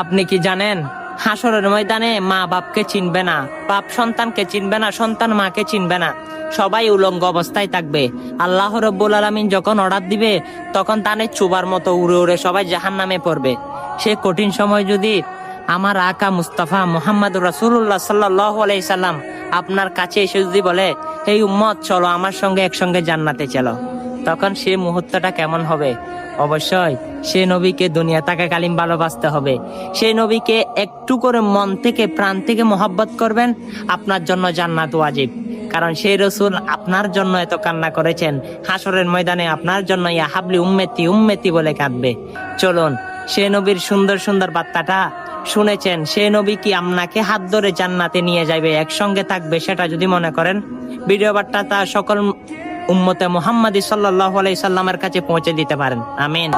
আপনি কি জানেন, হাসরের ময়দানে মা বাপকে চিনবে না, বাপ সন্তানকে চিনবে না, সন্তান মাকে চিনবে না, সবাই উলঙ্গ অবস্থায় থাকবে। আল্লাহ রাব্বুল আলামিন যখন অর্ডার দিবে, তখন তানে চুবার মতো উড়ে উড়ে সবাই জাহান্নামে পড়বে। সে কঠিন সময় যদি আমার আকা মুস্তাফা মুহাম্মদুর রাসূলুল্লাহ সাল্লাল্লাহু আলাইহি সাল্লাম আপনার কাছে এসে যদি বলে, এই উম্মত চলো আমার সঙ্গে একসঙ্গে জান্নাতে চলো, তখন সে মুহূর্তটা কেমন হবে? অবশ্যই সে নবীকে দুনিয়া থাকাকালীন ভালোবাসতে হবে। সেই নবীকে একটু করে মন থেকে প্রাণ থেকে মহব্বত করবেন। আপনার জন্য জান্নাত ওয়াজিব, কারণ সেই রসুল আপনার জন্য এত কান্না করেছেন। হাসরের ময়দানে আপনার জন্য ইয়া হাবলি উম্মতি উম্মতি বলে কাঁদবে। চলুন সে নবীর সুন্দর সুন্দর বার্তাটা শুনেছেন, সে নবী কি আপনাকে হাত ধরে জান্নাতে নিয়ে যাবে, একসঙ্গে থাকবে, সেটা যদি মনে করেন, ভিডিও বার্তাটা সকল উম্মতে মুহাম্মাদি সাল্লাল্লাহু আলাইহি সাল্লামের কাছে পৌঁছে দিতে পারেন। আমিন।